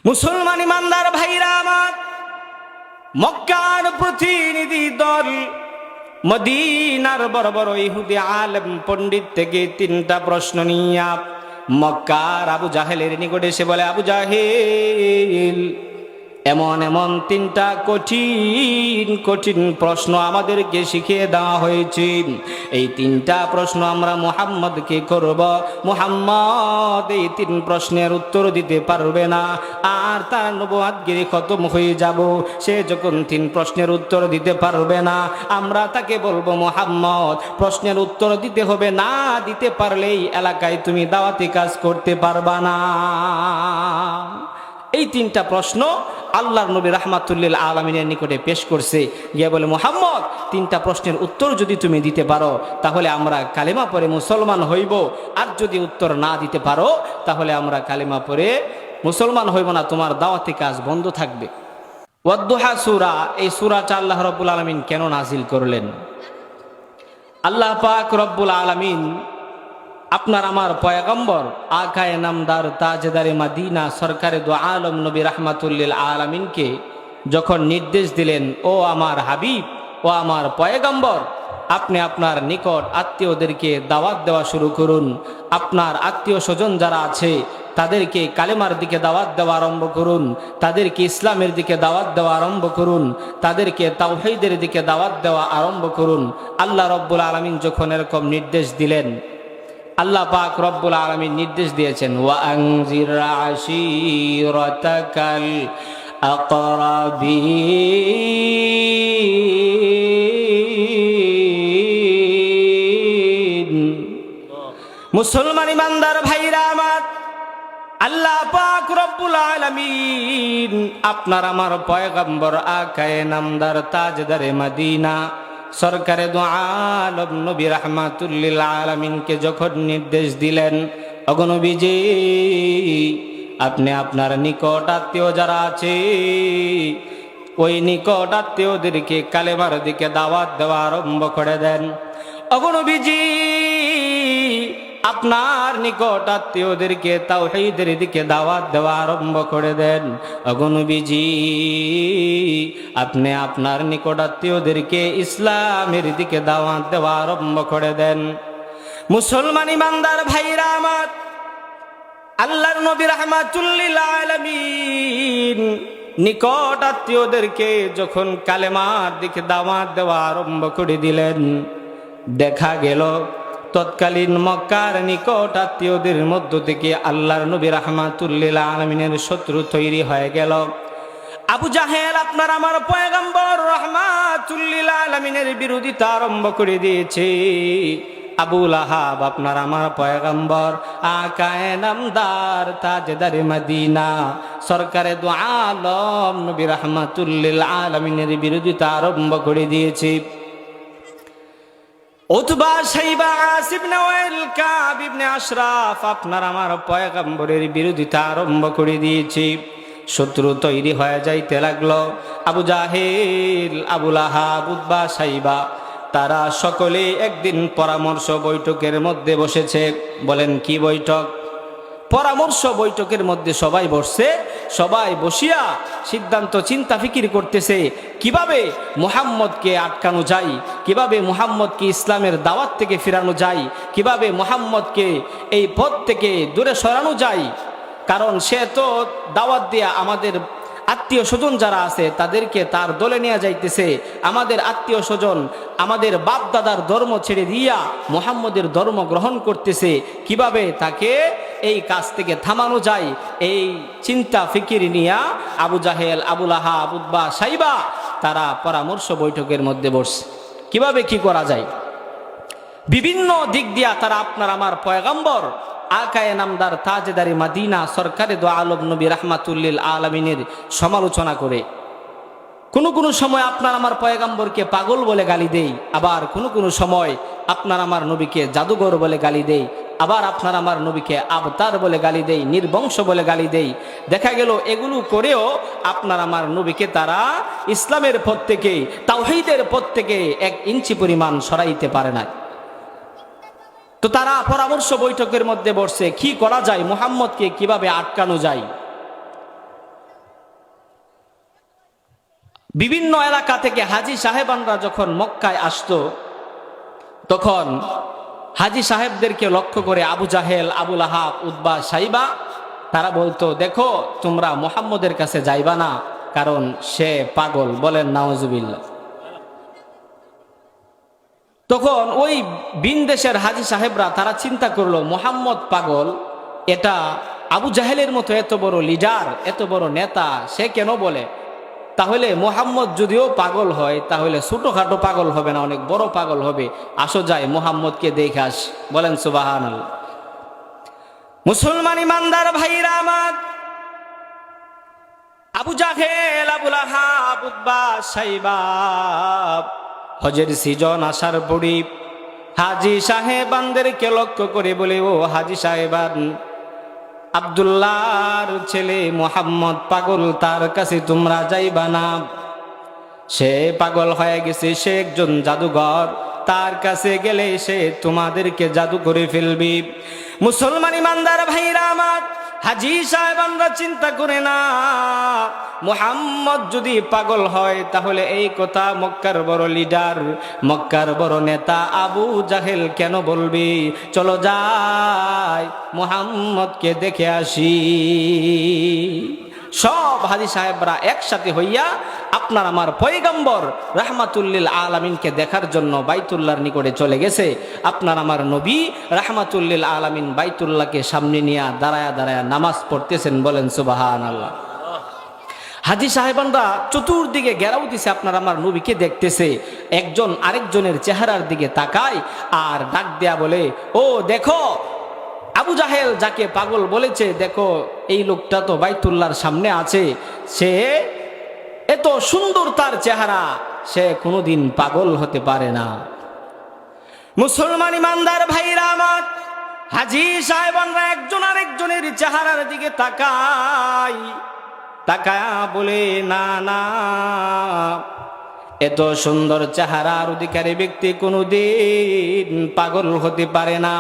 মুসলমান ইমানদার ভাইরা আমার, মক্কার প্রতিনিধি দল মদিনার বড় বড় ইহুদি আলেম পণ্ডিত থেকে তিনটা প্রশ্ন নিয়ে মক্কার আবু জাহেলের নিকটে এসে বলে, আবু জাহেল, এমন এমন তিনটা কঠিন কঠিন প্রশ্ন আমাদেরকে শিখিয়ে দেওয়া হয়েছে। এই তিনটা প্রশ্ন আমরা মুহাম্মদকে করব। মুহাম্মদ এই তিন প্রশ্নের উত্তর দিতে পারবে না, আর তার নবুয়তগিরি খতম হয়ে যাব। সে যখন তিন প্রশ্নের উত্তর দিতে পারবে না, আমরা তাকে বলবো, মুহাম্মদ প্রশ্নের উত্তর দিতে হবে, না দিতে পারলেই এলাকায় তুমি দাওয়াতি কাজ করতে পারবা না। এই তিনটা প্রশ্ন আল্লাহর নবী রাহমাতুল্লিল আলামিনের নিকটে পেশ করছে। গিয়ে বলে, মুহাম্মদ তিনটা প্রশ্নের উত্তর যদি তুমি দিতে পারো তাহলে আমরা কালেমা পড়ে মুসলমান হইব, আর যদি উত্তর না দিতে পারো তাহলে আমরা কালেমা পড়ে মুসলমান হইব না, তোমার দাওয়াতি কাজ বন্ধ থাকবে। ওয়াদ-দুহা সূরা, এই সূরাটা আল্লাহ রাব্বুল আলামিন কেন নাজিল করলেন? আল্লাহ পাক রব্বুল আলামিন আপনার আমার পয়গম্বর আকায়ে নামদার তাজদারে মদিনা সরকারে দু আলম নবী রাহমাতুল্লিল আলামিনকে যখন নির্দেশ দিলেন, ও আমার হাবিব, ও আমার পয়গম্বর, আপনি আপনার নিকট আত্মীয়দেরকে দাওয়াত দেওয়া শুরু করুন। আপনার আত্মীয় স্বজন যারা আছে তাদেরকে কালেমার দিকে দাওয়াত দেওয়া আরম্ভ করুন, তাদেরকে ইসলামের দিকে দাওয়াত দেওয়া আরম্ভ করুন, তাদেরকে তাওহীদের দিকে দাওয়াত দেওয়া আরম্ভ করুন। আল্লাহ রব্বুল আলামিন যখন এরকম নির্দেশ দিলেন, আল্লাহ পাক রব্বুল আলামিন নির্দেশ দিয়েছেন, ওয়া আনজির আশীরাতাকাল আকরাবিন। মুসলমান ইমানদার ভাইরা আমার, আল্লাহ পাক রব্বুল আলামিন আপনার আমার পয়গম্বর আকায়ে নামদার তাজদারে মদিনা সরকারে দু আলম নবী রাহমাতুল্লিল আলামিনকে যখন নির্দেশ দিলেন, ওগো নবীজি, আপনি আপনার নিকট আত্মীয় যারা আছে ওই নিকট আত্মীয়দেরকে কালেমার দিকে দাওয়াত দেওয়া আরম্ভ করে দেন। ওগো নবীজি, আপনার নিকট আত্মীয়দেরকে তাওহীদের দিকে দাওয়াত দেওয়া আরম্ভ করে দেন। ওগো নবীজি, আপনি আপনার নিকট আত্মীয়দেরকে ইসলামের দিকে দাওয়াত দেওয়া আরম্ভ করে দেন। মুসলমান ইমানদার ভাইরা আমার, আল্লাহর নবী রাহমাতুল্লিল আলামিন নিকট আত্মীয়দেরকে যখন কালেমার দিকে দাওয়াত দেওয়া আরম্ভ করে দিলেন, দেখা গেল তৎকালীন মক্কার নিকট আত্মীয়দের মধ্য থেকে আল্লাহর নবী রাহমাতুল্লিল আলামিনের শত্রু তৈরি হয়ে গেল। আবু জাহেল আপনার আমার পয়গম্বর রাহমাতুল্লিল আলামিনের বিরোধিতা আরম্ভ করে দিয়েছে। আবু লাহাব আপনার আমার পয়গম্বর আকায়ে নামদার তাজদারে মদিনা সরকারে দু আলম নবী রাহমাতুল্লিল আলামিনের বিরোধিতা আরম্ভ করে দিয়েছে। উতবা, শাইবা, আসিব ইবনে ওয়াইল, কাব ইবনে আশরাফ আপনার আমার পয়গম্বরের বিরোধিতা আরম্ভ করে দিয়েছে। শত্রু তৈরি হয়ে যাইতে লাগলো। আবু জাহেল, আবু লাহাব, উতবা, শাইবা তারা সকলে একদিন পরামর্শ বৈঠকের মধ্যে বসেছে। বলেন কি বৈঠক? পরামর্শ বৈঠকের মধ্যে সবাই বসছে। সবাই বসিয়া সিদ্ধান্ত চিন্তা ফিকির করতেছে, কিভাবে মুহাম্মদকে আটকানো যায়, কিভাবে মুহাম্মদকে ইসলামের দাওয়াত থেকে ফিরানো যায়, কিভাবে মুহাম্মদকে এই পথ থেকে দূরে সরানো যায়। কারণ সে তো দাওয়াত দিয়া আমাদের আত্মীয় স্বজন যারা আছে তাদেরকে তার দলে নিয়ে যাইতেছে। আমাদের আত্মীয় স্বজন আমাদের বাপ দাদার ধর্ম ছেড়ে দিয়া মুহাম্মদের ধর্ম গ্রহণ করতেছে, কিভাবে তাকে এই কাজ থেকে থামানো যায়। এই চিন্তা ফিকির নিয়া আবু জাহেল, আবু লাহাব, উতবা, শাইবা তারা পরামর্শ বৈঠকের মধ্যে বসছে, কিভাবে কি করা যায়। বিভিন্ন দিক দিয়া তারা আপনার আমার পয়গম্বর আকায়ে নামদার তাজদারে মদিনা সরকারে দু আলম নবী রাহমাতুল্লিল আলামিনের সমালোচনা করে। কোনো সময় আপনার আমার পয়গম্বরকে পাগল বলে গালি দেই, আবার কোনো সময় আপনার আমার নবীকে জাদুঘর বলে গালি দেই, আবার আপনার আমার নবীকে আবতার বলে গালি দেই, নির্বংশ বলে গালি দেই। দেখা গেল এগুলো করেও আপনার আমার নবীকে তারা ইসলামের পথ থেকে, তাওহীদের পথ থেকে 1 ইঞ্চি পরিমাণ সরাইতে পারে না। তো তারা পরামর্শ বৈঠকের মধ্যে বসছে, কি করা যায়, মুহাম্মদকে কিভাবে আটকানো যায়। বিভিন্ন এলাকা থেকে হাজী সাহেবানরা যখন মক্কায় আসতো, তখন হাজী সাহেবদেরকে লক্ষ্য করে আবু জাহেল, আবুল আহাব, উতবা, সাইবা তারা বলতো, দেখো তোমরা মুহাম্মদের কাছে যাইবা না, কারণ সে পাগল। বলেন নাউজুবিল্লাহ। তখন ওই বিন দেশের হাজী সাহেবরা তারা চিন্তা করলো, মুহাম্মদ পাগল, এটা আবু জাহেলের মতো এত বড় লিডার, এত বড় নেতা, সে কেন বলে? তাহলে মুহাম্মদ যদিও পাগল হয়, তাহলে ছোটখাটো পাগল হবে না, অনেক বড় পাগল হবে। আসো যাই মুহাম্মদকে দেখে আস। বলেন সুবহানাল্লাহ। মুসলমান ইমানদার ভাইরা আমার, আবু জাহেল, আবুল আহাব, উতবা, সাইবা হজের সিজন আসার পরই হাজী সাহেবানদেরকে লক্ষ্য করে বলে, ও হাজী সাহেবান, আব্দুল্লাহর ছেলে মুহাম্মদ পাগল, তার কাছে তোমরা যাইবা না, সে পাগল হয়ে গেছে, সে একজন জাদুঘর, তার কাছে গেলে সে তোমাদেরকে জাদু করে ফেলবি। মুসলমান ইমানদার ভাইরা আমার, হাজী সাহেবানরা চিন্তা করে না, মুহাম্মদ যদি পাগল হয় তাহলে এই কথা মক্কার বড় লিডার, মক্কার বড় নেতা আবু জাহেল কেন বলবি? চলো যাই মুহাম্মদকে দেখে আসি। সব হাজী সাহেবরা একসাথে হইয়া আপনার আমার পয়গম্বর রাহমাতুল্লিল আলামিনকে দেখার জন্য বাইতুল্লাহর নিকটে চলে গেছে। আপনার আমার নবী রাহমাতুল্লিল আলামিন বাইতুল্লাহকে সামনে নিয়ে দাঁড়ায়া দাঁড়ায়া নামাজ পড়তেছেন। বলেন সুবহানাল্লাহ। হাজী সাহেবানরা চতুর্দিকে ঘেরাও দিছে, আপনার আমার নবীকে দেখতেছে, একজন আরেকজনের চেহারার দিকে তাকায় আর ডাক দেয়া বলে, ও দেখো আবু জাহেল যাকে পাগল বলেছে, দেখো এই লোকটা তো বাইতুল্লাহর সামনে আছে, সে এত সুন্দর তার চেহারা, সে কোনোদিন পাগল হতে পারে না। মুসলমান ইমানদার ভাইরা আমার, হাজী সাহেবানরা একজন আরেকজনের চেহারার দিকে তাকায়, তাকায়া বলে, না না, এত সুন্দর চেহারার অধিকারী ব্যক্তি কোনোদিন পাগল হতে পারে না।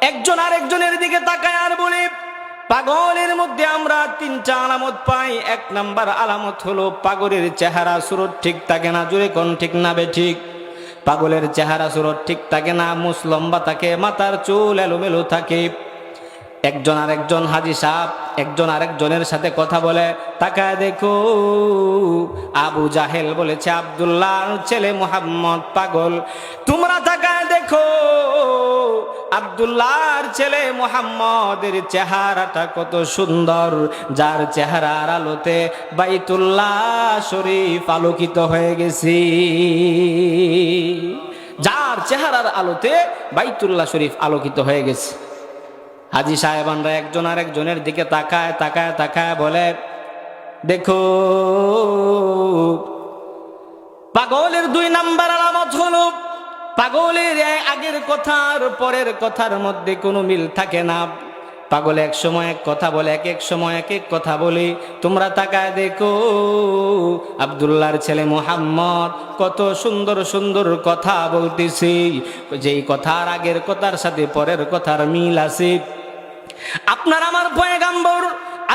একজন আরেকজনের দিকে তাকায় আর বলে, পাগলের মধ্যে আমরা তিনটা আলামত পাই। এক নাম্বার আলামত হলো পাগলের চেহারা সুরত ঠিক থাকে না। জোরে কোন ঠিক না বে ঠিক? পাগলের চেহারা সুরত ঠিক থাকে না, মুছ লম্বা থাকে, মাথার চুল এলোমেলো থাকে। একজন আরেকজন হাজী সাহেব একজন আরেকজনের সাথে কথা বলে, তাকায় দেখো আবু জাহেল বলেছে আব্দুল্লাহর ছেলে মুহাম্মদ পাগল। তোমরা তাকায় দেখো আব্দুল্লাহর ছেলে মুহাম্মদের চেহারাটা কত সুন্দর, যার চেহারার আলোতে বাইতুল্লাহ শরীফ আলোকিত হয়ে গেছে, যার চেহারার আলোতে বাইতুল্লাহ শরীফ আলোকিত হয়ে গেছে। হাজী সাহেবানরা একজন আরেকজনের দিকে তাকায় তাকায় তাকায় বলে, দেখো পাগলের দুই নাম্বার আলামত হলো পাগলের আগের কথার পরের কথার মধ্যে কোনো মিল থাকে না। পাগল এক সময় এক কথা বলে, এক এক সময় এক এক কথা বলে। তোমরা তাকায় দেখো আব্দুল্লাহর ছেলে মুহাম্মদ কত সুন্দর সুন্দর কথা বলতেছে, যেই কথার আগের কথার সাথে পরের কথার মিল আছে। আপনার আমার পয়গম্বর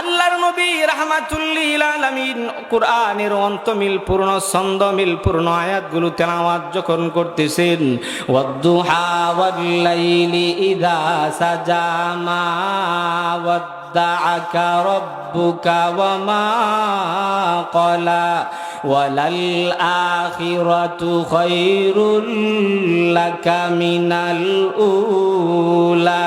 আল্লাহর নবী রাহমাতুল্লিল আলামিন কুরআনের অন্তমিল পূর্ণ ছন্দ মিল পূর্ণ আয়াতগুলো তেলাওয়াত যখন করতেছেন, ওয়াদ-দুহা ওয়াল-লাইলি ইযা সাজা মা ওয়াদ্দাআকা রাব্বুকা ওয়া মা ক্বালা ওয়ালাল আখিরাতু খায়রুল লাকা মিনাল উলা।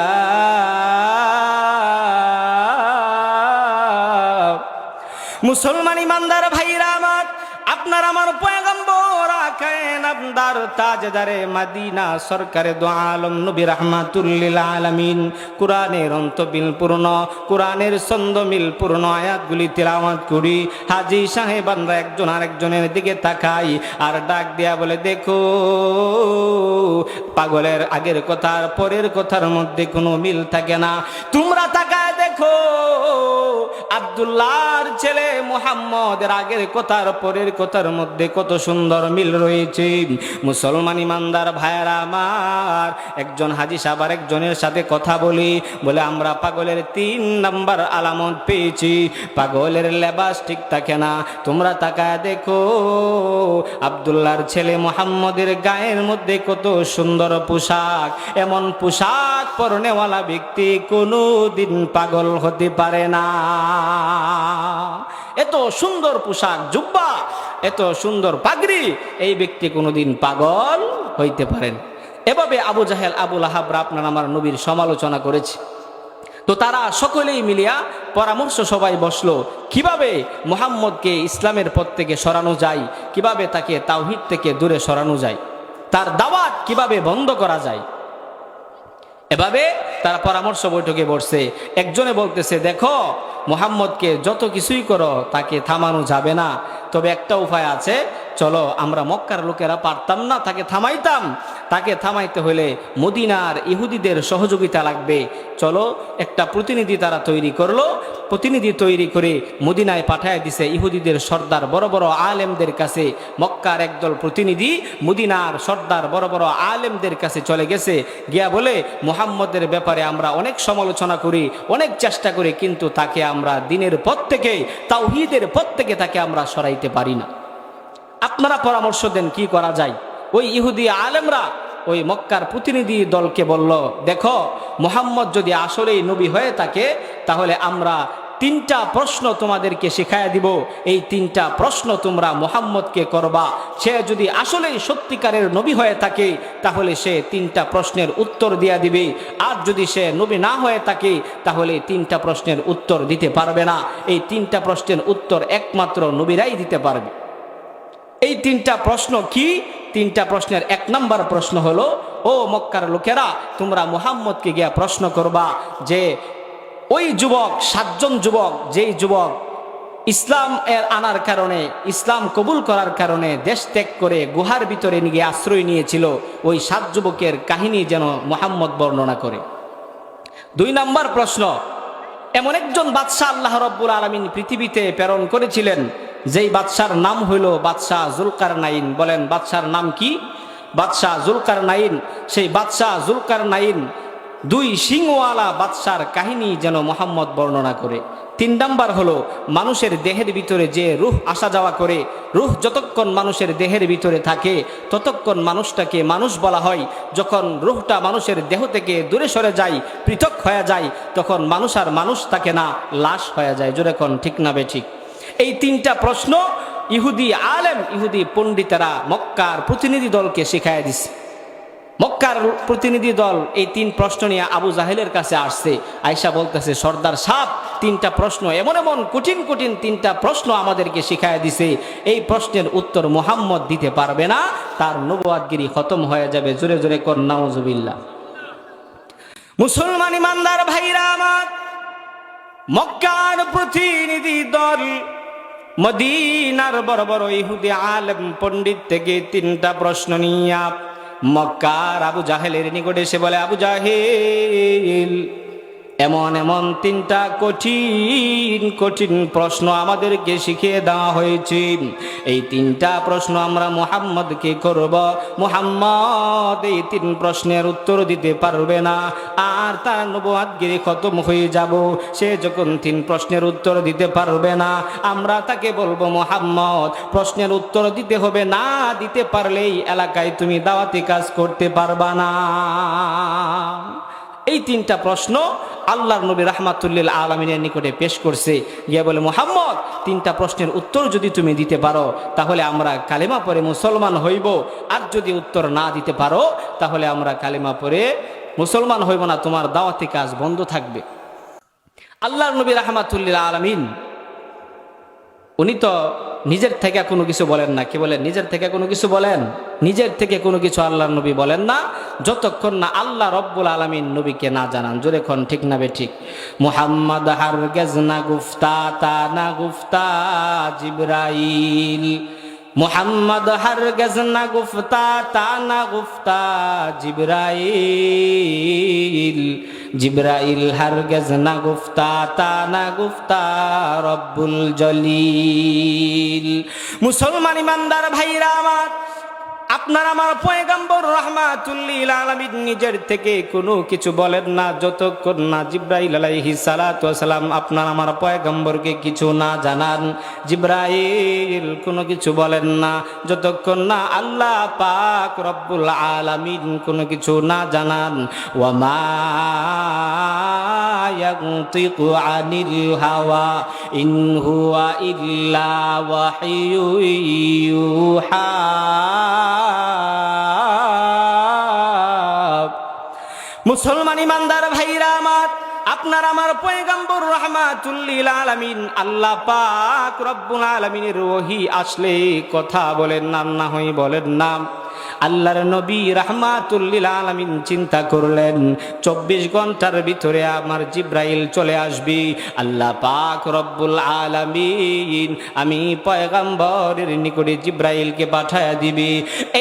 মুসলমান ইমানদার ভাইরা আমার, আপনার আমার পয়গম্বর আকায়ে নামদার তাজদারে মদিনা সরকারে দো আলম নবী রাহমাতুল্লিল আলামিন কুরআনের অন্তমিল পূর্ণ কুরআনের ছন্দমিল পূর্ণ আয়াতগুলি তেলাওয়াত করি। হাজী সাহেবানরা একজন আরেকজনের দিকে তাকাই আর ডাক দেয়া বলে, দেখো পাগলের আগের কথার পরের কথার মধ্যে কোনো মিল থাকে না। তোমরা তাকায় দেখো আব্দুল্লাহর ছেলে মুহাম্মদের আগের কথার পরের কথার মধ্যে কত সুন্দর মিল রয়েছে। মুসলমান ইমানদার ভাইয়েরা আমার, একজন হাজী সাহেব আর একজনের সাথে কথা বলে আমরা পাগলের 3 নাম্বার আলামত পেয়েছি। পাগলের লেবাস ঠিক থাকে না। তোমরা তাকায় দেখো আব্দুল্লাহর ছেলে মুহাম্মদের গায়ের মধ্যে কত সুন্দর পোশাক। এমন পোশাক পরনেওয়ালা ব্যক্তি কোনো দিন পাগল হতে পারে না। এত সুন্দর পোশাক, জুব্বা, এত সুন্দর পাগড়ি, এই ব্যক্তি কোনোদিন পাগল হইতে পারেন। এভাবে আবু জাহেল, আবু লাহাবরা আপনার আমার নবীর সমালোচনা করেছে। তো তারা সকলেই মিলিয়া পরামর্শ সবাই বসলো কিভাবে মুহাম্মদকে ইসলামের পথ থেকে সরানো যায়, কিভাবে তাকে তাওহীদ থেকে দূরে সরানো যায়, তার দাওয়াত কিভাবে বন্ধ করা যায়। এভাবে তারা পরামর্শ বৈঠকে বসছে। একজনে বলতেছে, দেখো মুহাম্মদকে যত কিছুই করো তাকে থামানো যাবে না, তবে একটা উপায় আছে, চলো আমরা মক্কার লোকেরা পারতাম না তাকে থামাইতাম, তাকে থামাইতে হলে মদিনার ইহুদিদের সহযোগিতা লাগবে। চলো একটা প্রতিনিধি তারা তৈরি করলো। প্রতিনিধি তৈরি করে মদিনায় পাঠায় দিছে ইহুদিদের সর্দার বড় বড় আলেমদের কাছে। মক্কার একদল প্রতিনিধি মদিনার সর্দার বড় বড় আলেমদের কাছে চলে গেছে, গিয়া বলে মুহাম্মদের ব্যাপারে আমরা অনেক সমালোচনা করি, অনেক চেষ্টা করি, কিন্তু তাকে আমরা দ্বীনের পথ থেকে, তাওহীদের পথ থেকে তাকে আমরা সরাইতে পারি না। আপনারা পরামর্শ দেন কি করা যায়। ওই ইহুদি আলেমরা ওই মক্কার প্রতিনিধি দলকে বলল, দেখো মুহাম্মদ যদি আসলেই নবী হয়ে থাকে তাহলে আমরা 3টা প্রশ্ন তোমাদেরকে শিখাইয়া দিব। এই 3টা প্রশ্ন তোমরা মুহাম্মদকে করবা। সে যদি আসলেই সত্যিকারের নবী হয়ে থাকে তাহলে সে 3টা প্রশ্নের উত্তর দিয়া দিবে, আর যদি সে নবী না হয়ে থাকে তাহলে 3টা প্রশ্নের উত্তর দিতে পারবে না। এই 3টা প্রশ্নের উত্তর একমাত্র নবীরাই দিতে পারবে। এই 3টা প্রশ্ন কি? 3টা প্রশ্নের 1 নাম্বার প্রশ্ন হলো, ও মক্কার লোকেরা, তোমরা মুহাম্মদকে গিয়া প্রশ্ন করবা যে ওই যুবক, 7 জন যুবক, যেই যুবক ইসলাম এর আনার কারণে, ইসলাম কবুল করার কারণে দেশ ত্যাগ করে গুহার ভিতরে গিয়ে আশ্রয় নিয়েছিল, ওই 7 যুবকের কাহিনী যেন মুহাম্মদ বর্ণনা করে। 2 নাম্বার প্রশ্ন, এমন একজন বাদশাহ আল্লাহ রাব্বুল আলামিন পৃথিবীতে প্রেরণ করেছিলেন, যেই বাদশার নাম হইল বাদশাহ জুলকারনাইন। বলেন বাদশার নাম কি? বাদশাহ জুলকারনাইন। সেই বাদশাহ জুলকারনাইন 2 সিংওয়ালা বাদশার কাহিনী যেন মুহাম্মদ বর্ণনা করে। 3 নাম্বার হলো মানুষের দেহের ভিতরে যে রূহ আসা যাওয়া করে, রূহ যতক্ষণ মানুষের দেহের ভিতরে থাকে ততক্ষণ মানুষটাকে মানুষ বলা হয়। যখন রূহটা মানুষের দেহ থেকে দূরে সরে যায়, পৃথক হয়ে যায়, তখন মানুষ আর মানুষ থাকে না, লাশ হয়ে যায়। জোরে কোন ঠিক না বেঠিক? এই 3টা প্রশ্ন ইহুদি আলেম, ইহুদি পণ্ডিতেরা মক্কার প্রতিনিধি দলকে শিখাইয়া দিছে। মক্কার প্রতিনিধি দল এই 3 প্রশ্ন নিয়ে আবু জাহেলের কাছে আসছে। আয়েশা বলতেছে, সর্দার সাহেব 3টা প্রশ্ন, এমন এমন কঠিন কঠিন 3টা প্রশ্ন আমাদেরকে শিখাইয়া দিছে, এই প্রশ্নের উত্তর মুহাম্মদ দিতে পারবে না, তার নবুয়াতগিরি খতম হয়ে যাবে। জোরে জোরে কর নাউজুবিল্লাহ। মুসলমান ইমানদার ভাইরা আমার, মক্কার প্রতিনিধি দল মদিনার বড় বড় ইহুদি আলেম পণ্ডিত থেকে 3টা প্রশ্ন নিয়া মক্কার আবু জাহেলের নিকটে এসে বলে, আবু জাহেল, এমন এমন 3টা কঠিন কঠিন প্রশ্ন আমাদেরকে শিখিয়ে দেওয়া হয়েছে। এই 3টা প্রশ্ন আমরা মুহাম্মদকে করব। মুহাম্মদ এই 3 প্রশ্নের উত্তর দিতে পারবে না, আর তার নবুয়াতগিরি খতম হয়ে যাব। সে যখন 3 প্রশ্নের উত্তর দিতে পারবে না, আমরা তাকে বলবো, মুহাম্মদ প্রশ্নের উত্তর দিতে হবে, না দিতে পারলেই এলাকায় তুমি দাওয়াতি কাজ করতে পারবা না। এই 3টা প্রশ্ন আল্লাহর নবী রাহমাতুল্লিল আলামিনের নিকটে পেশ করছে। গিয়ে বলে, মুহাম্মদ 3টা প্রশ্নের উত্তর যদি তুমি দিতে পারো তাহলে আমরা কালেমা পড়ে মুসলমান হইব, আর যদি উত্তর না দিতে পারো তাহলে আমরা কালেমা পড়ে মুসলমান হইব না, তোমার দাওয়াতি কাজ বন্ধ থাকবে। আল্লাহর নবী রাহমাতুল্লিল আলামিন উনি তো নিজের থেকে কোনো কিছু বলেন না। কি বলেন? নিজের থেকে কোনো কিছু বলেন? নিজের থেকে কোনো কিছু আল্লাহর নবী বলেন না, যতক্ষণ না আল্লাহ রব্বুল আলামিন নবীকে না জানান। জোরে কোন ঠিক না বেঠিক? মুহাম্মদ হারগেজ না গুফতা তা না গুফতা জিবরাইল, মুহাম্মদ হারগিজ না গুফতা তা না গুফতা জিবরাইল, জিবরাইল হারগিজ না গুফতা তা না গুফতা রব্বুল জলিল। মুসলমান ইমানদার ভাইরা আমার, আপনার আমার পয়গম্বর রাহমাতুল লিল আলামিন নিজের থেকে কোনো কিছু বলেন না যতক্ষণ না জিবরাইল আলাইহিস সালাতু ওয়াস সালাম আপনার আমার পয়গম্বরকে কিছু না জানান। জিবরাইল কোনো কিছু বলেন না যতক্ষণ না আল্লাহ পাক রব্বুল আলামিন কোনো কিছু না জানান। ওয়া মা ইয়ানতিকু আনিল হাওয়া ইন হুয়া ইল্লা ওয়াহয়ু ইউহা। মুসলমান ইমানদার ভাইরা আমার, আপনার আমার পয়গম্বর রাহমাতুল লিল আলামিন আল্লাহ পাক রব্বুল আলামিনের ওহী আসলে কথা বলেন না, না হয় বলেন না। আল্লাহর নবী রাহমাতুল লিল আলামিন চিন্তা করলেন 24 ঘন্টার ভিতরে আমার জিবরাইল চলে আসবে, আল্লাহ পাক রব্বুল আলামিন আমি পয়গম্বরের নিকটে জিবরাইলকে পাঠায়া দিবে।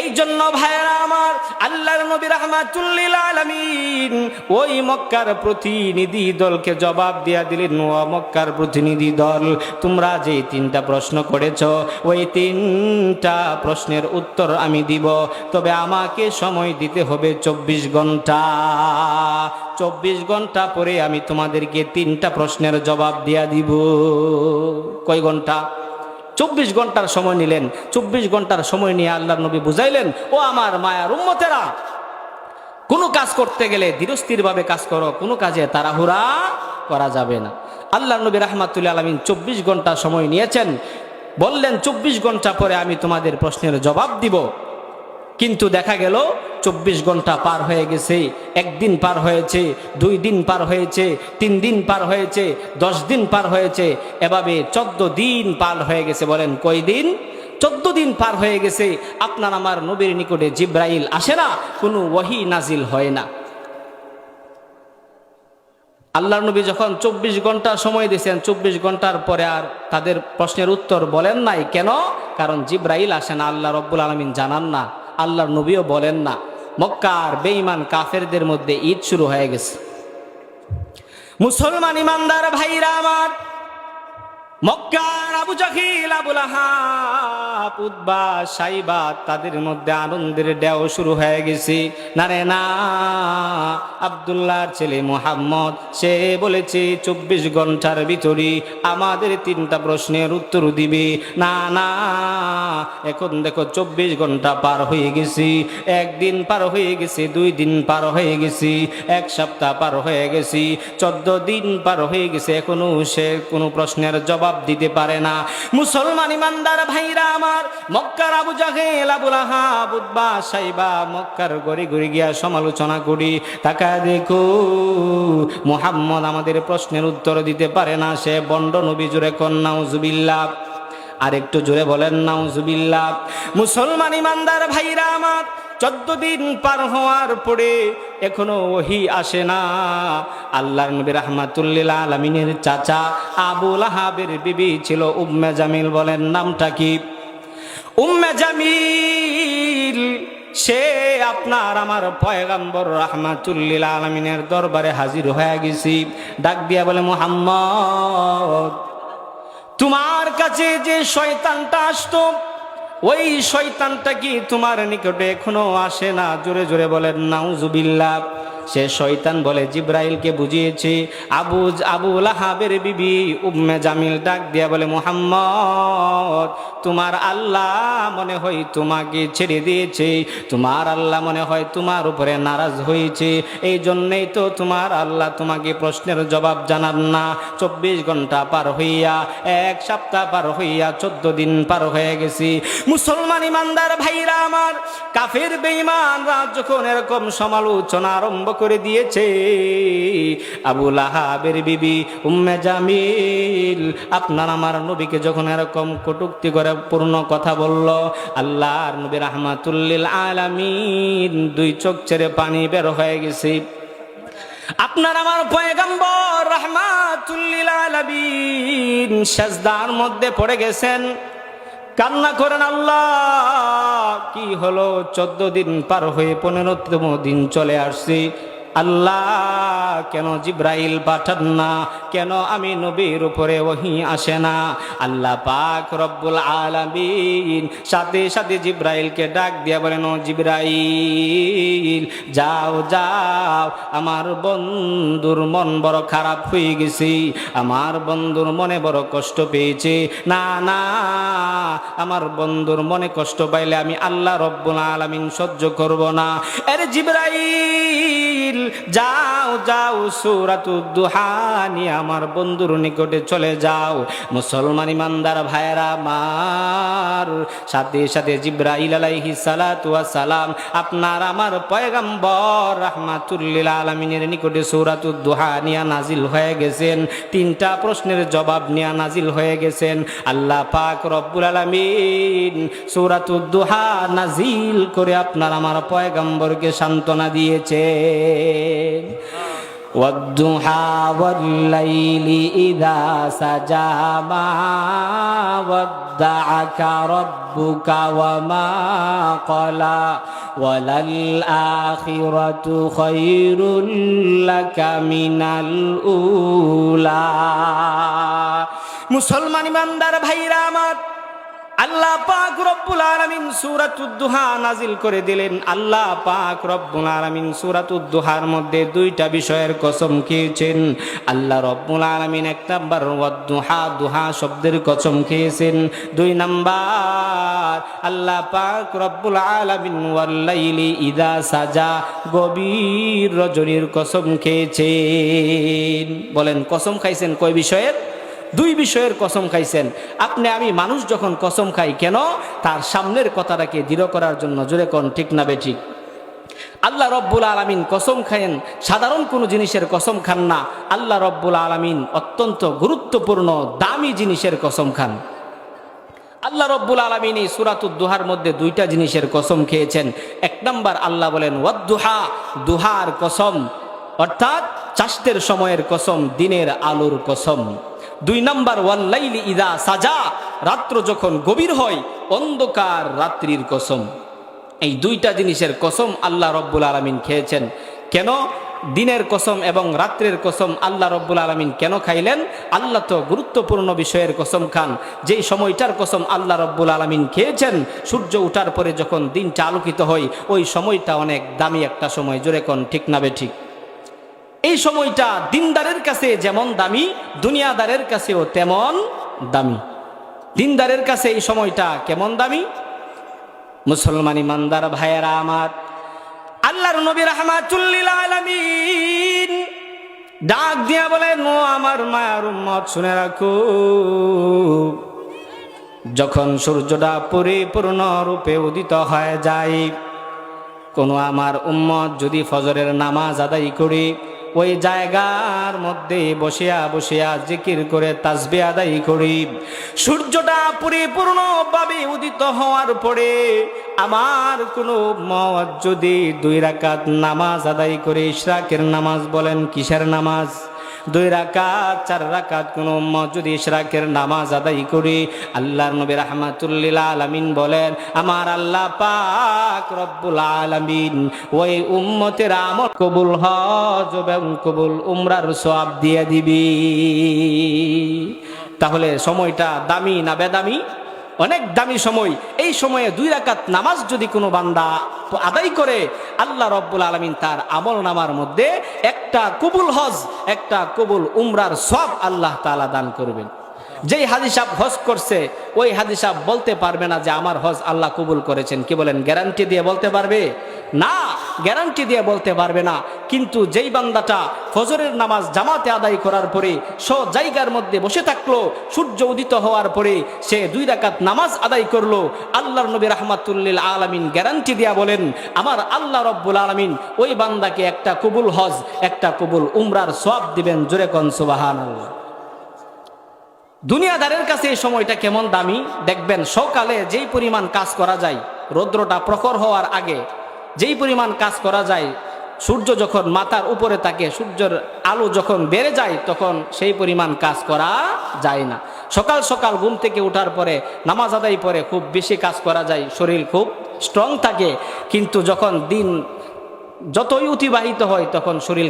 এই জন্য ভাইরা আমার, আল্লাহর নবী রাহমাতুল লিল আলামিন ওই মক্কার প্রতিনিধি দলকে জবাব দিয়া দিলেন, ও মক্কার প্রতিনিধি দল, তোমরা যে 3টা প্রশ্ন করেছ ওই 3টা প্রশ্নের উত্তর আমি দিব, তবে আমাকে সময় দিতে হবে 24 ঘন্টা। 24 ঘন্টা পরে আমি তোমাদেরকে 3টা প্রশ্নের জবাব দিয়া দিব। কয় ঘন্টা? 24 ঘন্টার সময় নিলেন। 24 ঘন্টার সময় নিয়ে আল্লাহর নবী বুঝাইলেন, ও আমার মায়ার উম্মতেরা, কোনো কাজ করতে গেলে ধীরস্থিরভাবে কাজ করো, কোনো কাজে তাড়াহুড়া করা যাবে না। আল্লাহর নবী রাহমাতুল লিল আলামিন 24 ঘন্টা সময় নিয়েছেন, বললেন 24 ঘন্টা পরে আমি তোমাদের প্রশ্নের জবাব দিব। কিন্তু দেখা গেল 24 ঘন্টা পার হয়ে গেছে, 1 দিন পার হয়েছে, 2 দিন পার হয়েছে, 3 দিন পার হয়েছে, 10 দিন পার হয়েছে, এভাবে 14 দিন পার হয়ে গেছে। বলেন কয় দিন? 14 দিন পার হয়ে গেছে। আপনার আমার নবীর নিকটে জিবরাইল আসে না, কোনো ওহী নাজিল হয় না। আল্লাহর নবী যখন 24 ঘন্টা সময় দিয়েছেন, 24 ঘন্টার পরে আর তাদের প্রশ্নের উত্তর বলেন নাই। কেন? কারণ জিবরাইল আসে না, আল্লাহ রব্বুল আলামিন জানান না, আল্লাহর নবীও বলেন না। মক্কার বেঈমান কাফেরদের মধ্যে ঈদ শুরু হয়ে গেছে। মুসলমান ইমানদার ভাইরা আমার, মক্কার আবু জাহিল, আবু লাহাব, উতবা, সাইবা, তাদের মধ্যে আনন্দের ঢেউ শুরু হয়ে গেছে। না রে না, আব্দুল্লাহর ছেলে মুহাম্মদ সে বলেছে 24 ঘন্টার ভিতরে আমাদের 3টা প্রশ্নের উত্তর দিবে। না না, এখন দেখো 24 ঘন্টা পার হয়ে গেছে, 1 দিন পার হয়ে গেছে, 2 দিন পার হয়ে গেছে, 1 সপ্তাহ পার হয়ে গেছে, 14 দিন পার হয়ে গেছে, এখনো সে কোনো প্রশ্নের জবাব দিতে পারে না। মুসলমান ইমানদার ভাইরা আমার, মক্কার আবু জাহেল, আবু লাহাব, উতবা, সাইবা মক্কার ঘরে ঘরে গিয়া সমালোচনা করি, তাকায় দেখো মুহাম্মদ আমাদের প্রশ্নের উত্তর দিতে পারে না, সে বন্ড নবী। জোরে কোন নাউজুবিল্লাহ, আর একটু জোরে বলেন নাউজুবিল্লাহ। মুসলমান ইমানদার ভাইরা আমার, 14 দিন পার হওয়ার পরে এখনো ওহী আসে না। আল্লাহর নবী রাহমাতুল লিল আলামিনের চাচা আবু লাহাবের বিবি ছিল উম্মে জামিল। বলেন নামটা কি? উম্মে জামিল। সে আপনার আমার পয়গম্বর রাহমাতুল লিল আলামিনের দরবারে হাজির হয়ে গেছি। ডাক দিয়া বলে, মুহাম্মদ, তোমার কাছে যে শয়তানটা আসতো ওই শয়তানটা কি তোমার নিকটে এখনো আসে না? জোরে জোরে বলেন নাউজুবিল্লাহ। সে শয়তান বলে, জিবরাইলকে বুঝিয়েছে। আবু লাহাবের বিবি উম্মে জামিল ডাক দিয়া বলে, মুহাম্মদ, তোমার আল্লাহ মনে হয় তোমাকে ছেড়ে দিয়েছে, তোমার আল্লাহ মনে হয় তোমার উপরে নারাজ হয়েছে, এই জন্যই তো তোমার আল্লাহ তোমাকে প্রশ্নের জবাব জানান না। 24 ঘন্টা পার হইয়া, 1 সপ্তাহ পার হইয়া, 14 দিন পার হয়ে গেছি। মুসলমান ইমানদার ভাইরা আমার, কাফের বেঈমানরা যখন এরকম সমালোচনা আরম্ভ করে দিয়েছে, আবু লাহাবের বিবি উম্মে জামিল আপনার আমার নবীকে যখন এরকম কটূক্তি করে পূর্ণ কথা বলল, আল্লাহর নবী রাহমাতুল লিল আলামিন 2 চোখ ছেড়ে পানি বের হয়ে গেছে। আপনার আমার পয়গম্বর রাহমাতুল লিল আলামিন সিজদার মধ্যে পড়ে গেছেন। কান্না করেন, আল্লাহ কি হলো, 14 দিন পার হয়ে 15তম দিন চলে আসছি, আল্লাহ কেন জিব্রাইল পাঠান না, কেন আমি নবীর উপরে ওহী আসে না? আল্লাহ পাক রব্বুল আলামিন সাথে সাথে জিব্রাইলকে ডাক দিয়া বলেন, ও জিব্রাইল যাও যাও, আমার বন্ধুর মন বড় খারাপ হয়ে গেছে, আমার বন্ধুর মনে বড় কষ্ট পেয়েছে। না না, আমার বন্ধুর মনে কষ্ট পাইলে আমি আল্লাহ রব্বুল আলামিন সহ্য করব না। আরে জিব্রাইল যাও যাও, সূরাতুদ দুহা নিয়ে আমার বন্ধুর নিকটে চলে যাও। মুসলমান ইমানদার ভাইরা আমার, সাথে সাথে জিব্রাইল আলাইহিস সালাতু ওয়াস সালাম আপনার আমার পয়গম্বর রাহমাতুল লিল আলামিনের নিকটে সূরাতুদ দুহা নিয়ে নাজিল হয়ে গেছেন। 3টা প্রশ্নের জবাব নিয়ে নাজিল হয়ে গেছেন। আল্লাহ পাক রব্বুল আলামিন সূরাতুদ দুহা নাজিল করে আপনার আমার পয়গম্বরকে সান্ত্বনা দিয়েছেন। ওয়াদ-দুহা ওয়াল-লাইলি ইযা সাজা মা ওয়াদ্দাআকা রাব্বুকা ওয়া মা ক্বালা ওয়ালাল আখিরাতু খায়রুল লাকা মিনাল উলা। মুসলমান ইমানদার ভাইরা আমার, আল্লাহ পাক রব্বুল আলামিন সূরাতুদ দুহা নাজিল করে দিলেন। আল্লাহ পাক রব্বুল আলামিন সূরাতুদ দুহার মধ্যে 2টা বিষয়ের কসম খেয়েছেন। আল্লাহ রব্বুল আলামিন 1 নাম্বার ওয়াদ-দুহা, দুহা শব্দের কসম খেয়েছেন। 2 নাম্বার আল্লাহ পাক রব্বুল আলামিন ওয়াল-লাইলি ইযা সাজা, গভীর রজনীর কসম খেয়েছেন। বলেন কসম খাইছেন কয় বিষয়ের? 2 বিষয়ের কসম খাইছেন। আপনি আমি মানুষ যখন কসম খাই কেন? তার সামনের কথাটাকে দৃঢ় করার জন্য। জোরে কোন ঠিক না বেঠিক? আল্লাহ রব্বুল আলামিন কসম খায়েন, সাধারণ কোনো জিনিসের কসম খান না। আল্লাহ রব্বুল আলামিন অত্যন্ত গুরুত্বপূর্ণ দামি জিনিসের কসম খান। আল্লাহ রব্বুল আলামিন এই সূরাতুদ দুহার মধ্যে 2টা জিনিসের কসম খেয়েছেন। 1 নাম্বার আল্লাহ বলেন ওয়াদ-দুহা, দুহার কসম, অর্থাৎ চাষতের সময়ের কসম, দিনের আলোর কসম। 2 নাম্বার ওয়াল-লাইলি ইযা সাজা, রাত্র যখন গভীর হয়, অন্ধকার রাত্রির কসম। এই 2টা জিনিসের কসম আল্লাহ রব্বুল আলামিন খেয়েছেন। কেন দিনের কসম এবং রাত্রের কসম আল্লাহ রব্বুল আলামিন কেন খাইলেন? আল্লাহ তো গুরুত্বপূর্ণ বিষয়ের কসম খান। যেই সময়টার কসম আল্লাহ রব্বুল আলামিন খেয়েছেন, সূর্য ওঠার পরে যখন দিনটা আলোকিত হয়, ওই সময়টা অনেক দামি একটা সময়। জোরে কোন ঠিক না বেঠিক? এই সময়টা দিনদারের কাছে যেমন দামি, দুনিয়াদারের কাছেও তেমন দামি। দিনদারের কাছে এই সময়টা কেমন দামি? মুসলমান ইমানদার ভাইয়েরা আমার, আল্লাহর নবী রাহমাতুল লিল আলামিন ডাক দিয়া বলেন, ও আমার মায়ার উম্মত শুনে রাখো, যখন সূর্যটা পরিপূর্ণ রূপে উদিত হয়ে যায়, কোনো আমার উম্মত যদি ফজরের নামাজ আদায় করে ওই জায়গার মধ্যে বসিয়া বসিয়া জিকির করে তাসবিহ আদায় করি, সূর্যটা পরিপূর্ণভাবে উদিত হওয়ার পরে আমার কোনো উম্মত যদি 2 রাকাত নামাজ আদায় করে, ইশরাকের নামাজ বলেন, কিসের নামাজ? 2 রাকাত 4 রাকাত কোন উম্মত যদি ইশরাকের নামাজ আদায় করে, আল্লাহর নবী রাহমাতুল লিল আলামিন বলেন, আমার আল্লাহ পাক রব্বুল আলামিন ওই উম্মতের আমল কবুল হজ এবং কবুল উমরার সওয়াব দিয়ে দিবি। তাহলে সময়টা দামি না বেদামি? অনেক দামি সময়। এই সময়ে 2 রাকাত নামাজ যদি কোনো বান্দা আদায় করে, আল্লাহ রব্বুল আলামিন তার আমল নামার মধ্যে একটা কবুল হজ, একটা কবুল উমরার সওয়াব আল্লাহ তাআলা দান করবেন। যেই হাজী সাহেব হজ করছে, ওই হাজী সাহেব বলতে পারবে না যে আমার হজ আল্লাহ কবুল করেছেন। কি বলেন? গ্যারান্টি দিয়ে বলতে পারবে না, গ্যারান্টি দিয়ে বলতে পারবে না। কিন্তু যেই বান্দাটা ফজরের নামাজ জামাতে আদায় করার পরে জায়গার মধ্যে বসে থাকলো, সূর্য উদিত হওয়ার পরে সে 2 রাকাত নামাজ আদায় করলো, আল্লাহর নবী রাহমাতুল লিল আলামিন গ্যারান্টি দিয়া বলেন, আমার আল্লাহ রব্বুল আলামিন ওই বান্দাকে একটা কবুল হজ, একটা কবুল উমরার সওয়াব দিবেন। জোরে কোন সুবহানাল্লাহ। দুনিয়াদারের কাছে এই সময়টা কেমন দামি দেখবেন। সকালে যেই পরিমাণ কাজ করা যায়, রৌদ্রটা প্রখর হওয়ার আগে যেই পরিমাণ কাজ করা যায়, সূর্য যখন মাথার উপরে থাকে, সূর্যের আলো যখন বেড়ে যায় তখন সেই পরিমাণ কাজ করা যায় না। সকাল সকাল ঘুম থেকে ওঠার পরে নামাজ আদায় পরে খুব বেশি কাজ করা যায়, শরীর খুব স্ট্রং থাকে। কিন্তু যখন দিন যতই অতিবাহিত হয় তখন শরীর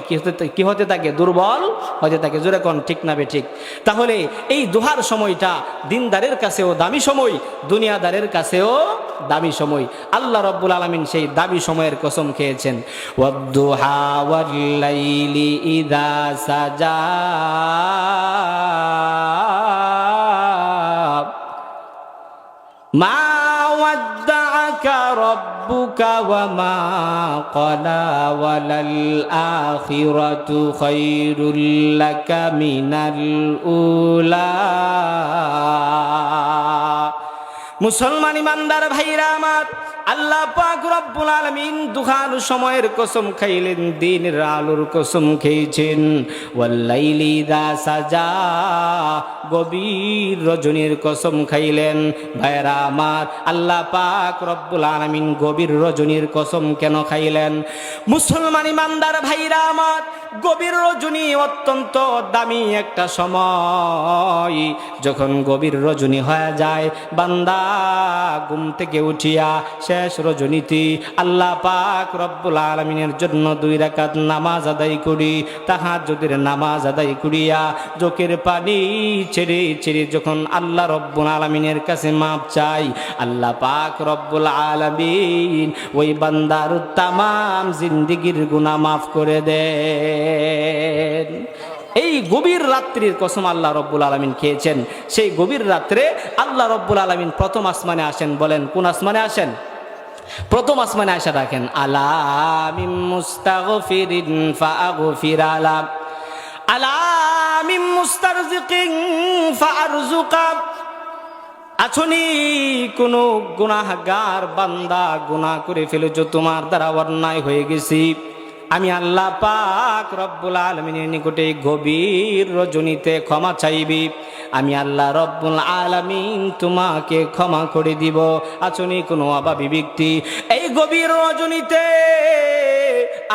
কি হতে থাকে, দুর্বল হতে থাকে। জোরে কোন ঠিক না বে ঠিক? তাহলে এই দুহার সময়টা দিনদারের কাছেও দামি সময়, দুনিয়াদারের কাছেও দামি সময়। আল্লাহ রাব্বুল আলামিন সেই দামি সময়ের কসম খেয়েছেন, ওয়াদ-দুহা ওয়াল-লাইলি ইযা সাজা, মা ওয়াদ্দাআকা রাব্বুকা ওয়া মা ক্বালা, ওয়ালাল আখিরাতু খায়রুল লাকা মিনাল উলা। মুসলমান ইমানদার ভাইরা আমার, আল্লাহ পাক রব্বুল আলামিন দুহার সময়ের কসম খাইলেন, দিনের আলোর কসম খেয়েছেন। ওয়াল্লাইলি ইযা সাজা, গভীর রজনীর কসম খাইলেন। ভাইরা আমার, আল্লাহ পাক রব্বুল আলামিন গভীর রজনীর কসম কেন খাইলেন? মুসলমান ইমানদার ভাইরা আমার, গভীর রজনী অত্যন্ত দামি একটা সময়। যখন গভীর রজনী হয়ে যায়, বান্দা ঘুম থেকে উঠিয়া শেষ রজনীতে আল্লাহ পাক রব্বুল আলামিনের জন্য 2 রাকাত নামাজ আদায় করি। তাহাজ্জুদের নামাজ আদায় করিয়া চোখের পানি ছেড়ে ছেড়ে যখন আল্লাহ রব্বুল আলামিনের কাছে মাপ চাই, আল্লাহ পাক রব্বুল আলামিন ওই বান্দার তামাম জিন্দেগীর গুনাহ মাফ করে দেন। এই গভীর রাত্রির কসম আল্লাহ রব্বুল আলামিন খেয়েছেন। সেই গভীর রাত্রে আল্লাহ রব্বুল আলামিন প্রথম আসমানে আসেন। বলেন কোন আসমানে আসেন? প্রথম আসমানে আসা রাখেন, আলা মিন মুস্তাগফিরিন ফাআগফির আলা, আলা মিন মুস্তারজিকিন ফাআরযুকা। আছনি কোন গুনাহগার বান্দা গুনাহ করে ফেলেছো, তোমার দ্বারা অন্যায় হয়ে গেছি, আমি আল্লাহ পাক রব্বুল আলামিনের নিকটে গভীর রজনীতে ক্ষমা চাইবি, আমি আল্লাহ রব্বুল আলামিন তোমাকে ক্ষমা করে দিব। আছনি কোনো অভাবী ব্যক্তি এই গভীর রজনীতে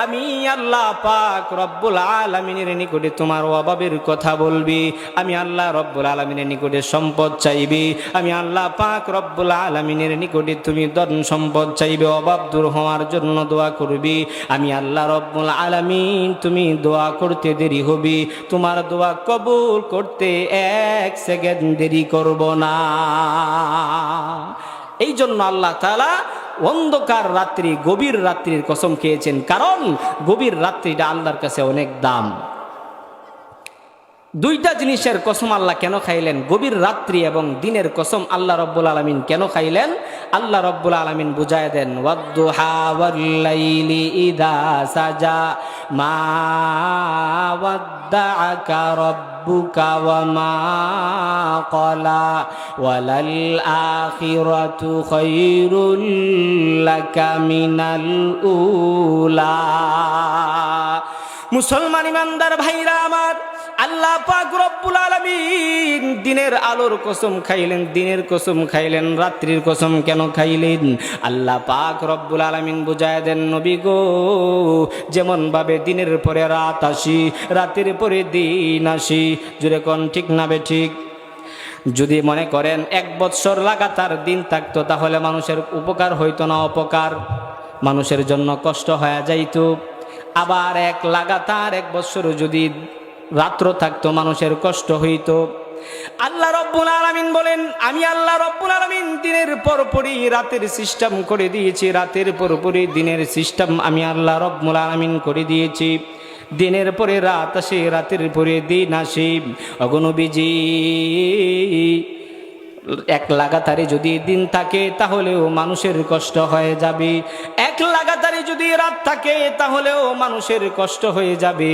আমি আল্লাহ পাক রব্বুল আলামিনের নিকটে তোমার অভাবের কথা বলবি, আমি আল্লাহ রব্বুল আলামিনের নিকটে সম্পদ চাইবি, আমি আল্লাহ পাক রব্বুল আলামিনের নিকটে তুমি ধন সম্পদ চাইবে, অভাব দূর হওয়ার জন্য দোয়া করবি, আমি আল্লাহ রব্বুল আলামিন তুমি দোয়া করতে দেরি হবি, তোমার দোয়া কবুল করতে 1 সেকেন্ড দেরি করব না। এই জন্য আল্লাহ তাআলা অন্ধকার রাত্রি, গভীর রাত্রির কসম খেয়েছেন, কারণ গভীর রাত্রিটা আল্লাহর কাছে অনেক দাম। 2টা জিনিসের কসম আল্লাহ কেন খাইলেন? গভীর রাত্রি এবং দিনের কসম আল্লাহ রব্বুল আলামিন কেন খাইলেন? আল্লাহ রব্বুল আলামিন বুঝায় দেন, ওয়াদ-দুহা ওয়াল-লাইলি ইযা সাজা, মা ওয়াদ্দাআকা রাব্বুকা ওয়া মা ক্বালা, ওয়ালাল আখিরাতু খায়রুল লাকা মিনাল উলা। মুসলমান ইমানদার ভাইরা আমার, আল্লাহ পাক রব্বুল আলামিন দিনের আলোর কসম খাইলেন, দিনের কসম খাইলেন, রাত্রির কসম কেন খাইলেন? আল্লাহ পাক রব্বুল আলামিন বুঝায় দেন, নবী গো, যেমন ভাবে দিনের পরে রাত আসি, রাতের পরে দিন আসি, জুড়ে কোন ঠিক না বে ঠিক? যদি মনে করেন 1 বৎসর লাগাতার দিন থাকতো তাহলে মানুষের উপকার হইতো না অপকার, মানুষের জন্য কষ্ট হয়ে যাইতো। আবার লাগাতার 1 বৎসর যদি রাত্র থাকতো মানুষের কষ্ট হইতো। আল্লাহ রব্বুল আলামিন বলেন, আমি আল্লাহ রব্বুল আলামিন দিনের পরপরই রাতের সিস্টেম করে দিয়েছি, রাতের পরপরই দিনের সিস্টেম আমি আল্লাহ রব্বুল আলামিন করে দিয়েছি। দিনের পরে রাত আসে, রাতের পরে দিন আসে। ওগো নবীজি, 1 লাগাতারে যদি দিন থাকে তাহলেও মানুষের কষ্ট হয়ে যাবে, 1 লাগাতারে যদি রাত থাকে তাহলেও মানুষের কষ্ট হয়ে যাবে।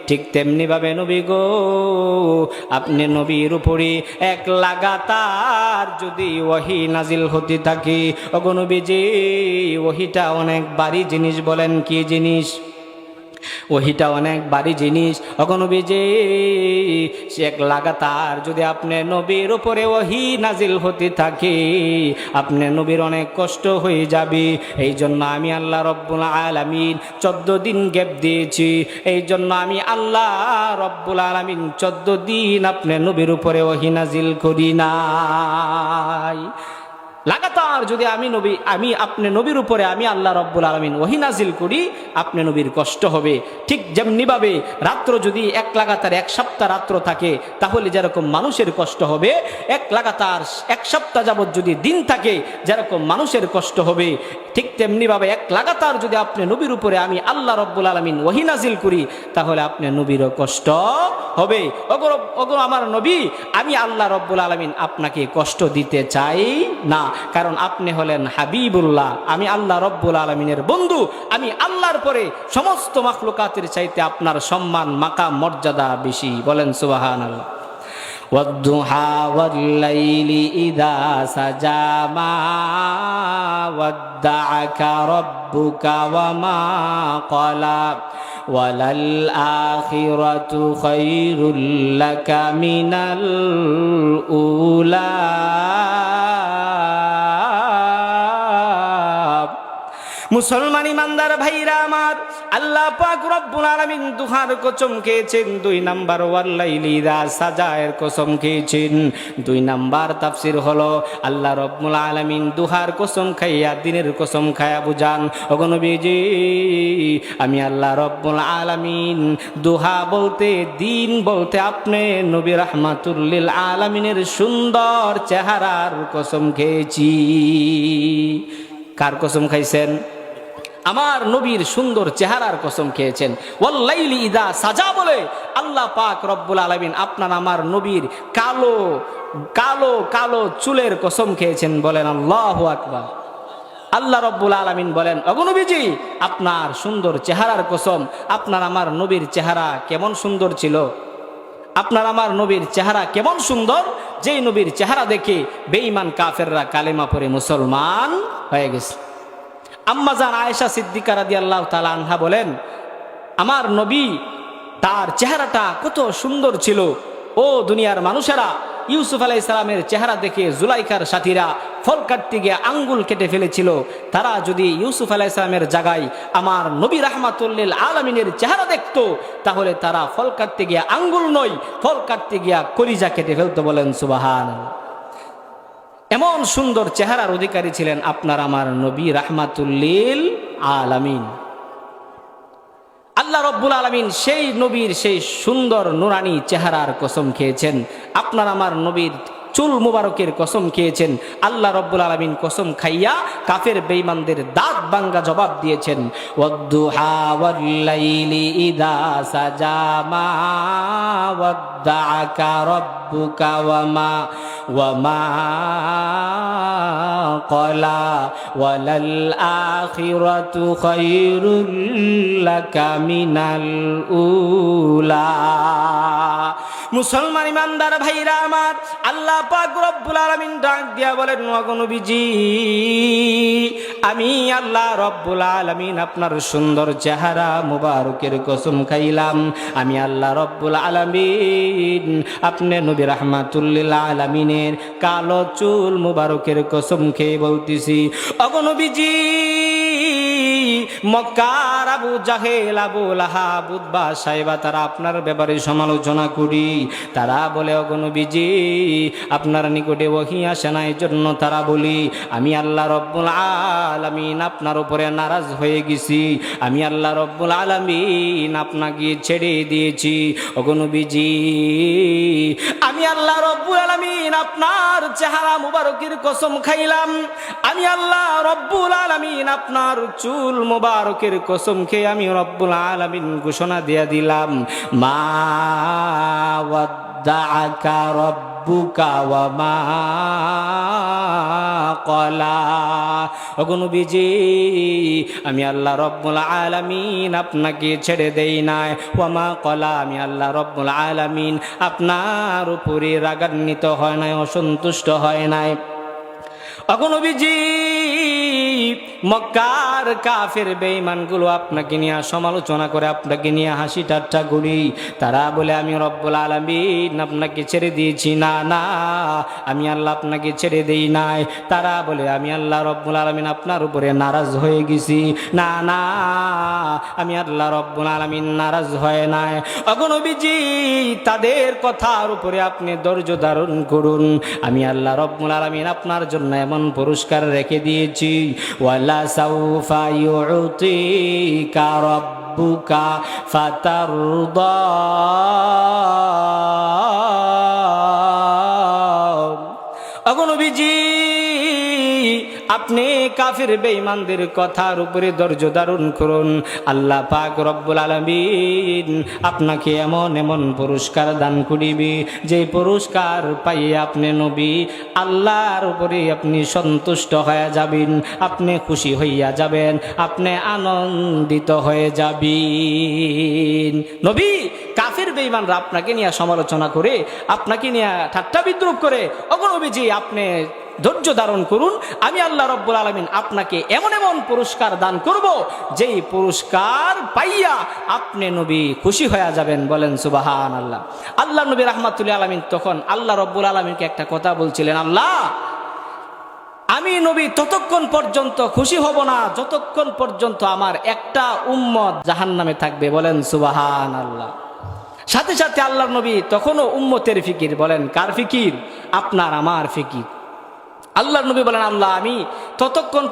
ঠিক তেমনি ভাবে নবী গো, আপনি নবীর উপরে 1 লাগাতার যদি ওহী নাজিল হতে থাকে, ওগো নবীজি, ওহীটা অনেক ভারী জিনিস। বলেন কি জিনিস? ওহিটা অনেক ভারী জিনিস। নবীজি সে এক লাগাতার যদি আপনি নবীর উপরে ওহি নাজিল হতে থাকে, আপনি নবীর অনেক কষ্ট হয়ে যাবে। এই জন্য আমি আল্লাহ রব্বুল আলামিন 14 দিন গ্যাপ দিয়েছি। এই জন্য আমি আল্লাহ রব্বুল আলামিন 14 দিন আপনি নবীর উপরে ওহি নাজিল করি নাই। লাগাতার যদি আমি আপনি নবীর উপরে আমি আল্লাহ রব্বুল আলামিন ওহী নাজিল করি, আপনি নবীর কষ্ট হবে। ঠিক যেমনিভাবে রাত্র যদি এক লাগাতার 1 সপ্তাহ রাত্র থাকে, তাহলে যেরকম মানুষের কষ্ট হবে, এক লাগাতার 1 সপ্তাহ যাবৎ যদি দিন থাকে, যেরকম মানুষের কষ্ট হবে, ঠিক তেমনিভাবে এক লাগাতার যদি আপনি নবীর উপরে আমি আল্লাহ রব্বুল আলামিন ওহী নাজিল করি, তাহলে আপনি নবীরও কষ্ট হবে। ওগো আমার নবী, আমি আল্লাহ রব্বুল আলামিন আপনাকে কষ্ট দিতে চাই না, কারণ আপনি হলেন হাবিবুল্লাহ, আমি আল্লাহ রব্বুল আলামিনের বন্ধু। আমি আল্লাহর পরে সমস্ত মাখলুকাতের চাইতে আপনার সম্মান মাকাম মর্যাদা বেশি। বলেন সুবহানাল্লাহ। ওয়াদ-দুহা ওয়াল-লাইলি ইযা সাজা মা ওয়াদ্দাআকা রাব্বুকা ওয়া মা ক্বালা ওয়ালাল আখিরাতু খায়রুল লাকা মিনাল উলা। মুসলমান ইমানদার ভাইরা আমার, আল্লাহ পাক রব্বুল আলামিন দুহার কসম খেয়েছেন। 2 নাম্বার ওয়াল্লাইলি ইযা সাজা এর কসম খেয়েছেন। 2 নাম্বার তাফসীর হলো আল্লাহ রব্বুল আলামিন দুহার কসম খাইয়া দিনের কসম খায়া বুঝান, ওগো নবীজি আমি আল্লাহ রব্বুল আলামিন দুহা বলতে দিন বলতে আপনি নবী রাহমাতুল লিল আলামিনের সুন্দর চেহারার কসম খেয়েছি। কার কসম খাইছেন? আমার নবীর সুন্দর চেহারার কসম খেয়েছেন। ওয়াল্লাইলি ইযা সাজা বলে আল্লাহ পাক রব্বুল আলামিন আপনার আমার নবীর কালো কালো কালো চুলের কসম খেয়েছেন। বলেন আল্লাহু আকবার। আল্লাহ রব্বুল আলামিন বলেন, ওগো নবীজি আপনার সুন্দর চেহারার কসম। আপনার আমার নবীর চেহারা কেমন সুন্দর ছিল? আপনার আমার নবীর চেহারা কেমন সুন্দর, যেই নবীর চেহারা দেখে বেঈমান কাফেররা কালেমা পড়ে মুসলমান হয়ে গেছে। আম্মাজান আয়েশা সিদ্দিকা রাদিয়াল্লাহু তাআলা আনহা বলেন, আমার নবী তার চেহারাটা কত সুন্দর ছিল। ও দুনিয়ার মানুষেরা, ইউসুফ আলাইহিস সালামের চেহারা দেখে জুলাইখার সাথীরা ফল কাটতে গিয়ে আঙ্গুল কেটে ফেলেছিল। তারা যদি ইউসুফ আলাইহিস সালামের জায়গায় আমার নবী রাহমাতুল লিল আলামিনের চেহারা দেখতো, তাহলে তারা ফল কাটতে গিয়ে আঙ্গুল নয়, ফল কাটতে গিয়া কলিজা কেটে ফেলতো। বলেন সুবহানাল্লাহ। এমন সুন্দর চেহারার অধিকারী ছিলেন আপনার আমার নবী রাহমাতুল লিল আলামিন। আল্লাহ রব্বুল আলামিন সেই নবীর সেই সুন্দর নুরানি চেহারার কসম খেয়েছেন। আপনার আমার নবীর চুল মুবারকের কসম খেয়েছেন। আল্লাহ রব্বুল আলামিন কসম খাইয়া কাফের বেঈমানদের দাঁত ভাঙ্গা জবাব দিয়েছেন। ওয়াদ-দুহা ওয়াল-লাইলি ইযা সাজা মা ওয়াদ্দাআকা রাব্বুকা ওয়া মা ক্বালা ওয়ালাল আখিরাতু খায়রুল লাকা মিনাল উলা। মুসলমান ইমানদার ভাইরা আমার, আল্লাহ পাক রব্বুল আলামিন ডাক দিয়া বলেন, ওগো নবীজি আমি আল্লাহ রব্বুল আলামিন আপনার সুন্দর চেহারা মুবারকের কসম খাইলাম। আমি আল্লাহ রব্বুল আলামিন আপনি নবী রাহমাতুল লিল আলামিনের কালো চুল মুবারকের কসম খেয়ে বলতেছি, ওগো নবীজি মক্কার আবু জাহেল, আবু লাহাব, উতবা, সাইবা তারা আপনার ব্যাপারে সমালোচনা করি। তারা বলে, ওগো নবীজি আপনার নিকটে ওহী আসে না, এই জন্য তারা বলি আমি আল্লাহ রব্বুল আলামিন আপনার উপরে নারাজ হয়ে গেছি, আমি আল্লাহ রব্বুল আলামিন আপনাকে ছেড়ে দিয়েছি। ওগো নবীজি আমি আল্লাহ রব্বুল আলামিন আপনার চেহারা মুবারকের কসম খাইলাম। আমি আল্লাহ রব্বুল আলামিন আপনার চুল মুবারকের কসম খেয়ে আমি রব্বুল আলামিন ঘোষণা দিয়া দিলাম, মা ওয়াদ্দাআকা রাব্বুকা ওয়া মা ক্বালা। ওগো নবীজি আমি আল্লাহ রব্বুল আলামিন আপনাকে ছেড়ে দেই নাই, ওয়া মা ক্বালা আমি আল্লাহ রব্বুল আলামিন আপনার উপরে রাগান্বিত হয় নাই, অসন্তুষ্ট হয় নাই। ওগো নবীজি মক্কার কাফের বেঈমানগুলো আপনাকে নিয়ে সমালোচনা করে, আপনাকে নিয়ে হাসি ঠাট্টা করি। তারা বলে আমি রব্বুল আলামিন আপনাকে ছেড়ে দিয়েছি। না না, আমি আল্লাহ আপনাকে ছেড়ে দেই নাই। তারা বলে আমি আল্লাহ রব্বুল আলামিন আপনার উপরে নারাজ হয়ে গেছি। না না, আমি আল্লাহ রব্বুল আলামিন নারাজ হয় নাই। ওগো নবীজি, তাদের কথার উপরে আপনি ধৈর্য ধারণ করুন। আমি আল্লাহ রব্বুল আলামিন আপনার জন্য এমন পুরস্কার রেখে দিয়েছি। ওয়ালা সাউফা ইউতিকা রাব্বুকা ফাতারদা। ওগো নবীজি, আপনি কাফির বেঈমানদের কথার উপরে ধৈর্য ধারণ করুন। আল্লাহ পাক রব্বুল আলামিন আপনাকে এমন এমন পুরস্কার দান করিবে, যে পুরস্কার পাইয়ে আপনি নবী আল্লাহর উপরে আপনি সন্তুষ্ট হয়ে যাবেন, আপনি খুশি হইয়া যাবেন, আপনি আনন্দিত হয়ে যাবেন। নবী, কাফির বেঈমানরা আপনাকে নিয়ে সমালোচনা করে, আপনাকে নিয়ে ঠাট্টা বিদ্রুপ করে, ওগো নবীজি আপনি ধৈর্য ধারণ করুন। আমি আল্লাহ রব্বুল আলামিন আপনাকে এমন এমন পুরস্কার দান করব, যেই পুরস্কার পাইয়া আপনি নবী খুশি হয়ে যাবেন। বলেন সুবহানাল্লাহ। আল্লাহ নবী রাহমাতুল্লিল আলামিন তখন আল্লাহ রব্বুল আলামিনকে একটা কথা বলছিলেন, আল্লাহ, আমি নবী ততক্ষণ পর্যন্ত খুশি হব না যতক্ষণ পর্যন্ত আমার একটা উম্মত জাহান্নামে থাকবে। বলেন সুবহানাল্লাহ। সাথে সাথে আল্লাহ নবী তখনও উম্মতের ফিকির। বলেন কার ফিকির? আপনার আমার ফিকির। আল্লাহ নবী বলেন, আল্লাহ, আমি ততক্ষণ